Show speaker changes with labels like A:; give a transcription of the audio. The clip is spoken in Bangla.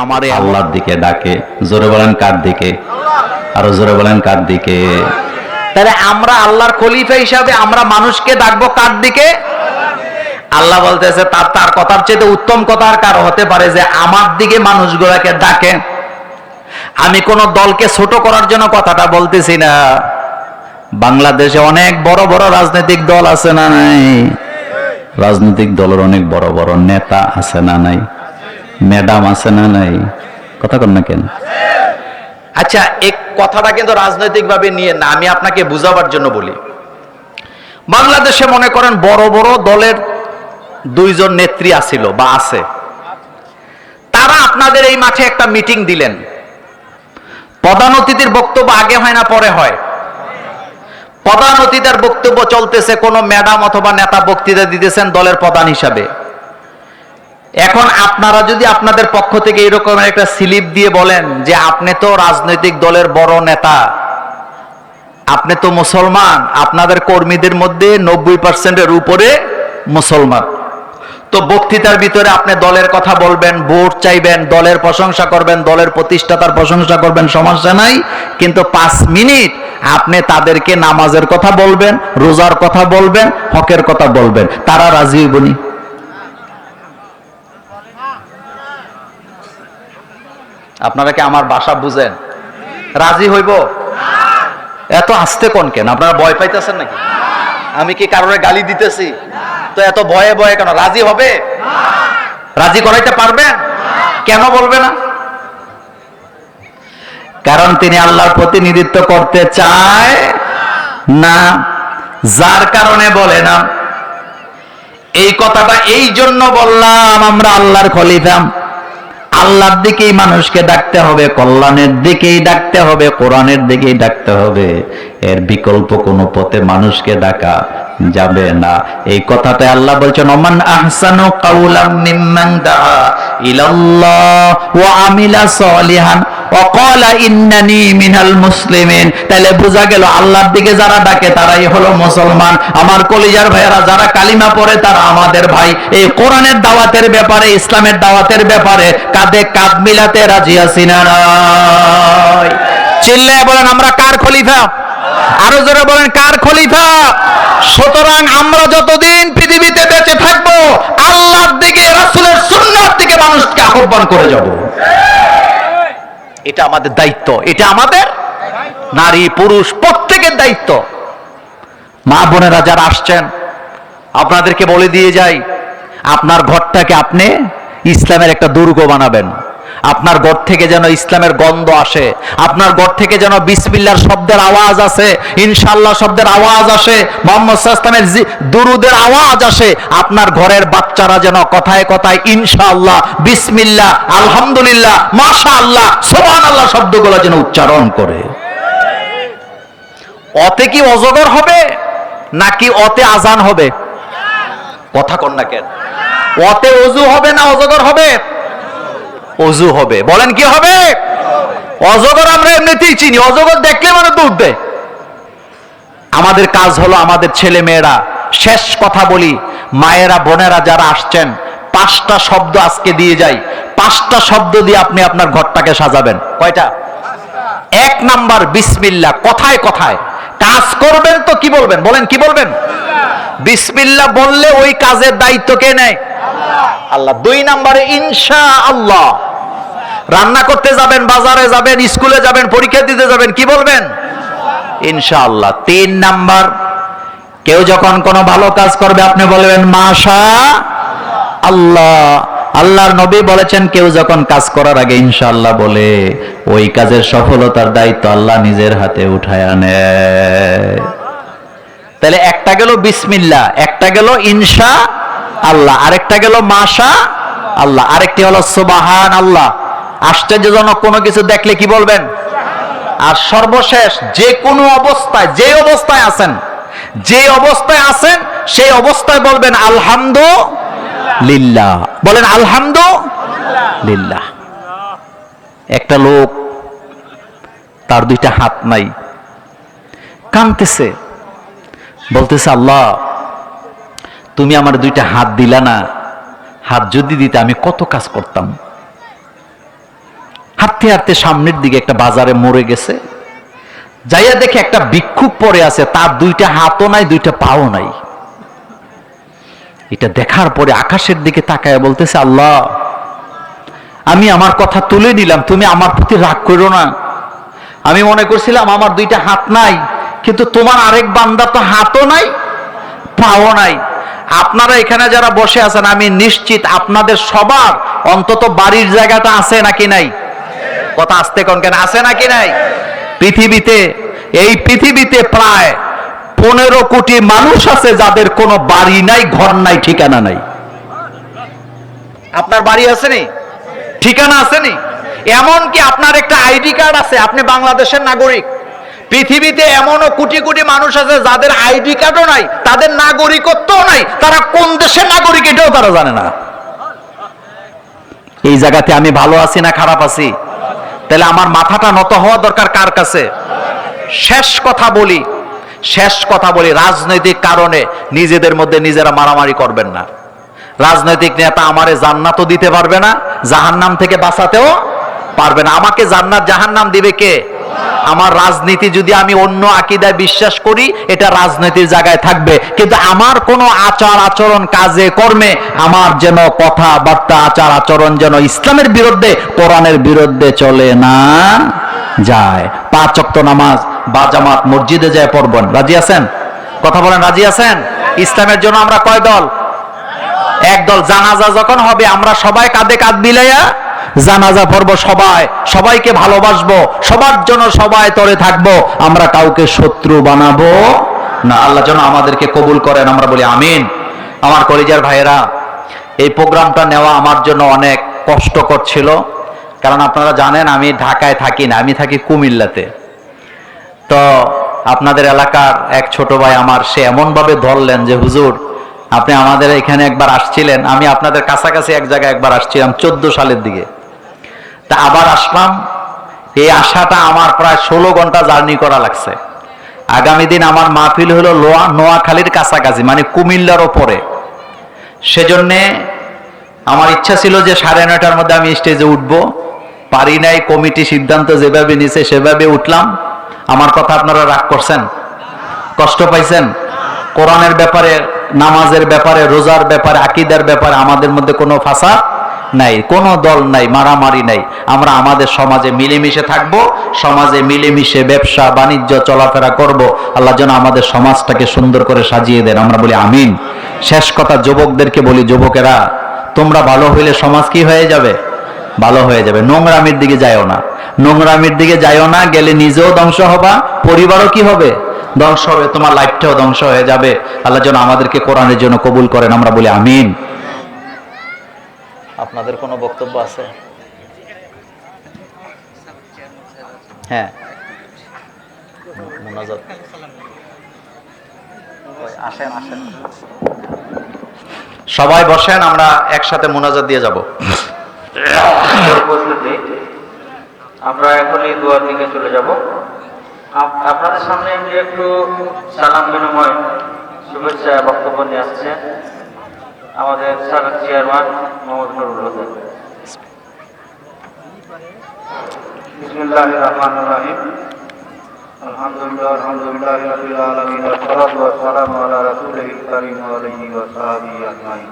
A: আমারে আল্লাহর দিকে ডাকে। জোরে বলেন কার দিকে? আরো জোরে বলেন কার দিকে? তাহলে আমরা আল্লাহর খলিফা হিসাবে আমরা মানুষকে ডাকবো কার দিকে? আল্লাহ বলতেছে তার কথার চেয়ে উত্তম কথা আর কারো হতে পারে যে আমার দিকে মানুষগুলোকে ডাকে। আমি কোন দলকে ছোট করার জন্য কথাটা বলতেছি না। বাংলাদেশে অনেক বড় বড় রাজনৈতিক দল আছে না নাই? রাজনৈতিক দলের অনেক বড় বড় নেতা আছে না নাই? ম্যাডাম আছে না নাই? কথা কন না কেন? আচ্ছা, এই কথাটা কিন্তু রাজনৈতিক ভাবে নিয়ে না, আমি আপনাকে বুঝাবার জন্য বলি। বাংলাদেশে মনে করেন বড় বড় দলের দুইজন নেত্রী আছিল বা আছে, তারা আপনাদের এই মাঠে একটা মিটিং দিলেন। প্রধান অতিথির বক্তব্য আগে হয় না পরে হয়? প্রধান অতিথির বক্তব্য চলতেছে, কোন ম্যাডাম অথবা নেতা বক্তৃতা দিতেছেন দলের প্রধান হিসাবে। এখন আপনারা যদি আপনাদের পক্ষ থেকে এরকম একটা স্লিপ দিয়ে বলেন যে আপনি তো রাজনৈতিক দলের বড় নেতা, আপনি তো মুসলমান, আপনাদের কর্মীদের মধ্যে 90% উপরে মুসলমান, তো বক্তৃতার ভিতরে আপনি দলের কথা বলবেন, ভোট চাইবেন, দলের প্রশংসা করবেন, দলের প্রতিষ্ঠাতার প্রশংসা করবেন, সমস্যা নাই। কিন্তু 5 মিনিট আপনি তাদেরকে নামাজের কথা বলবেন, রোজার কথা বলবেন, হকের কথা বলবেন, তারা রাজি হইবনি? আপনারা কি আমার ভাষা বুঝেন? রাজি হইব? এত আস্তে কোন কেন? আপনারা ভয় পাইতেছেন নাকি? আমি কি কারোর গালি দিতেছি? তো এত ভয়ে ভয়ে কেন? রাজি হবে? রাজি করাইতে পারবেন? কেন বলবে না? কারণ তিনি আল্লাহর প্রতিনিধিত্ব করতে চায় না, যার কারণে বলে না। এই কথাটা এই জন্য বললাম, আমরা আল্লাহর খলিফা, আল্লাহর দিকেই মানুষকে ডাকতে হবে, কল্যাণের দিকেই ডাকতে হবে, কোরআনের দিকেই ডাকতে হবে। এর বিকল্প কোনো পথে মানুষকে ডাকা যাবে না। এই কথাটা আল্লাহ বলছেন, ওমান আহসানু কাওলাম মিম্মান দাআ ইলাল্লাহ ওয়া আমিলা সলিহান ওয়া ক্বালা ইন্নানি মিনাল মুসলিমিন। তাহলে বোঝা গেল আল্লাহর দিকে যারা ডাকে তারাই হলো মুসলমান। আমার কলিজার ভাইয়েরা, যারা কালিমা পড়ে তারা আমাদের ভাই। এই কোরআনের দাওয়াতের ব্যাপারে, ইসলামের দাওয়াতের ব্যাপারে কাঁধে কাঁধ মিলাতে রাজি আছি না নাই? চিল্লায় বলেন আমরা কার খলিফা? আরো জোরে বলেন কার খলিফা? সুতরাং আমরা যতদিন পৃথিবীতে বেঁচে থাকবো আল্লাহর দিকে, রাসূলের সুন্নাহর দিকে মানুষকে আহ্বান করে যাব। এটা আমাদের দায়িত্ব, এটা আমাদের নারী পুরুষ প্রত্যেকের দায়িত্ব। মা বোনেরা যারা আসছেন, আপনাদেরকে বলে দিয়ে যাই, আপনার ঘরটাকে আপনি ইসলামের একটা দুর্গ বানাবেন। আপনার ঘর থেকে যেন ইসলামের গন্ধ আসে, আপনার ঘর থেকে যেন বিসমিল্লাহর শব্দের আওয়াজ আসে, ইনশাআল্লাহ শব্দের আওয়াজ আসে, মুহাম্মদ সাল্লাল্লাহু আলাইহি ওয়াসাল্লামের দুরুদের আওয়াজ আসে। আপনার ঘরের বাচ্চারা যেন কথায় কথায় ইনশাআল্লাহ, বিসমিল্লাহ, আলহামদুলিল্লাহ, মাশাআল্লাহ, সুবহানাল্লাহ শব্দগুলো যেন উচ্চারণ করে। অতে কি অজগর হবে নাকি অতে আজান হবে? কথা কন না কেন? অতে ওযু হবে না অজগর হবে? ওযু হবে। বলেন কি হবে? অজগর আমরা এমনিতেই চিনি, অজগর দেখলে মানে দৌড় দেয়। আমাদের কাজ হলো আমাদের ছেলে মেয়েরা, শেষ কথা বলি, মায়েরা বোনেরা যারা আসছেন, 5টা শব্দ আজকে দিয়ে যাই। 5টা শব্দ দিয়ে আপনি আপনার ঘরটাকে সাজাবেন। কয়টা? 1 নাম্বার বিসমিল্লাহ। কথায় কথায় কাজ করবেন তো কি বলবেন? বলেন কি বলবেন? বিসমিল্লাহ বললে ওই কাজের দায়িত্ব কে নেয়? আল্লাহ। 2 নম্বরে ইনশাআল্লাহ। রান্না করতে যাবেন, বাজারে যাবেন, স্কুলে যাবেন, পরীক্ষা দিতে যাবেন, কি বলবেন? ইনশাআল্লাহ। 3 নাম্বার, কেউ যখন কোনো ভালো কাজ করবে আপনি বলবেন মাশাআল্লাহ। আল্লাহর নবী বলেছেন কেউ যখন কাজ করার আগে ইনশাআল্লাহ বলে, ওই কাজের সফলতার দায়িত্ব আল্লাহ নিজের হাতে উঠায় নেয়। তাহলে একটা গেল বিসমিল্লাহ, একটা গেল ইনশাআল্লাহ, আরেকটা গেল মাশাআল্লাহ, আরেকটি হলো সুবহানাল্লাহ। আশ্চর্যজনক কোনো কিছু দেখলে কি বলবেন? আর সর্বশেষ, যে কোনো অবস্থায়, যে অবস্থায় আছেন, যে অবস্থায় আছেন সেই অবস্থায় বলবেন আলহামদুলিল্লাহ। বলেন আলহামদুলিল্লাহ। একটা লোক, তার 2টা হাত নাই, কাঁদতেছে, বলতেছে আল্লাহ তুমি আমার 2টা হাত দিলা না, হাত যদি দিতে আমি কত কাজ করতাম। হাঁটতে হাঁটতে সামনের দিকে একটা বাজারে মরে গেছে, যাইয়া দেখে একটা ভিক্ষুক পড়ে আছে, তার দুইটা হাতও নাই, দুইটা পাও নাই। এটা দেখার পরে আকাশের দিকে তাকায় বলতেছে, আল্লাহ, আমি আমার কথা তুলে নিলাম, তুমি আমার প্রতি রাগ করো না। আমি মনে করছিলাম আমার দুইটা হাত নাই, কিন্তু তোমার আরেক বান্দা তো হাতও নাই, পাও নাই। আপনারা এখানে যারা বসে আছেন, আমি নিশ্চিত আপনাদের সবার অন্তত বাড়ির জায়গাটা আছে নাকি নাই? কথা আসতে কোন কেন, আছে নাকি নাই? পৃথিবীতে, এই পৃথিবীতে প্রায় 15 কোটি মানুষ আছে যাদের কোনো বাড়ি নাই, ঘর নাই, ঠিকানা নাই। আপনার বাড়ি আছে নি? ঠিকানা আছে নি? এমনকি আপনার একটা আইডি কার্ড আছে, আপনি বাংলাদেশের নাগরিক। পৃথিবীতে এমনও কোটি কোটি মানুষ আছে যাদের আইডি কার্ডও নাই, তাদের নাগরিকত্বও নাই, তারা কোন দেশের নাগরিক এটাও তারা জানে না। এই জায়গাতে আমি ভালো আছি না খারাপ আছি? তাহলে আমার মাথাটা নত হওয়া দরকার কার কাছে? শেষ কথা বলি, শেষ কথা বলি, রাজনৈতিক কারণে নিজেদের মধ্যে নিজেরা মারামারি করবেন না। রাজনৈতিক নেতা আমারে জান্নাতও দিতে পারবে না, জাহান্নাম থেকে বাঁচাতেও পারবে না। আমাকে জান্নাত জাহান্নাম দিবে কে? আমার রাজনীতি যদি আমি অন্য আকীদায় বিশ্বাস করি, এটা রাজনীতির জায়গায় থাকবে, কিন্তু আমার কোনো আচার আচরণ, কাজে কর্মে আমার যেন কথাবার্তা, আচার আচরণ যেন ইসলামের বিরুদ্ধে, কোরআনের বিরুদ্ধে চলে না যায়। 5 ওয়াক্ত নামাজ বা জামাত মসজিদে যায় পড়বেন। রাজি আছেন? কথা বলেন, রাজি আছেন? ইসলামের জন্য আমরা কয় দল? এক দল। জানাজা যখন হবে আমরা সবাই কাঁধে কাঁধ মিলাইয়া জানাজা পড়ব, সবাই সবাইকে ভালোবাসবো, সবার জন্য সবাই তরে থাকবো, আমরা কাউকে শত্রু বানাবো না। আল্লাহ যেন আমাদেরকে কবুল করেন, আমরা বলি আমিন। আমার কলিজার ভাইয়েরা, এই প্রোগ্রামটা নেওয়া আমার জন্য অনেক কষ্টকর ছিল, কারণ আপনারা জানেন আমি ঢাকায় থাকি না, আমি থাকি কুমিল্লাতে। তো আপনাদের এলাকার এক ছোট ভাই আমার, সে এমন ভাবে ধরলেন যে হুজুর আপনি আমাদের এখানে একবার আসছিলেন, আমি আপনাদের কাছাকাছি এক জায়গায় একবার আসছিলাম 14 সালের দিকে, তা আবার আসলাম। এই আশাটা আমার প্রায় 16 ঘন্টা জার্নি করা লাগছে। আগামী দিন আমার মাহফিল হলো নোয়াখালীর কাছাকাছি, মানে কুমিল্লার ওপরে। সেজন্যে আমার ইচ্ছা ছিল যে 9:30টার মধ্যে আমি স্টেজে উঠবো, পারি নাই। কমিটি সিদ্ধান্ত যেভাবে নিছে সেভাবে উঠলাম। আমার কথা আপনারা রাগ করছেন? কষ্ট পাইছেন? কোরআনের ব্যাপারে, নামাজের ব্যাপারে, রোজার ব্যাপারে, আকীদার ব্যাপারে আমাদের মধ্যে কোনো ফাসাদ নাই, কোনো দল নাই, মারামারি নাই। আমরা আমাদের সমাজে মিলেমিশে থাকব, সমাজে মিলেমিশে ব্যবসা বাণিজ্য চলাফেরা করব। আল্লাহ যেন আমাদের সমাজটাকে সুন্দর করে সাজিয়ে দেন, আমরা বলি আমিন। শেষ কথা যুবকদেরকে বলি, যুবকেরা তোমরা ভালো হইলে সমাজ কি হয়ে যাবে? ভালো হয়ে যাবে। নোংরামির দিকে যাইও না, নোংরামির দিকে যাইও না, গেলে নিজেও ধ্বংস হবা, পরিবারও কি হবে? ধ্বংস হবে, তোমার লাইফটাও ধ্বংস হয়ে যাবে। আল্লাহ যেন আমাদেরকে কোরআনের জন্য কবুল করেন, আমরা বলি আমিন। আপনাদের কোনো বক্তব্য আছে? হ্যাঁ, মুনাজাত আসেন, আসেন সবাই বসেন, আমরা একসাথে মুনাজাত দিয়ে যাব।
B: আমরা এখনই দোয়ার দিকে চলে যাব। আপনাদের সামনে একটু সালাম বিনিময় শুভেচ্ছা বক্তব্য নিয়ে আসছে আমাদের সাবেক চেয়ারম্যান মোহাম্মদ নুরুল হোসেন। বিসমিল্লাহির রহমানির রহিম। আলহামদুলিল্লাহ রাব্বিল আলামিন ওয়া সলাতু ওয়া সালামু আলা রাসূলিল কারীম ওয়া আলিহি ওয়া সাহবিহি আজমাইন।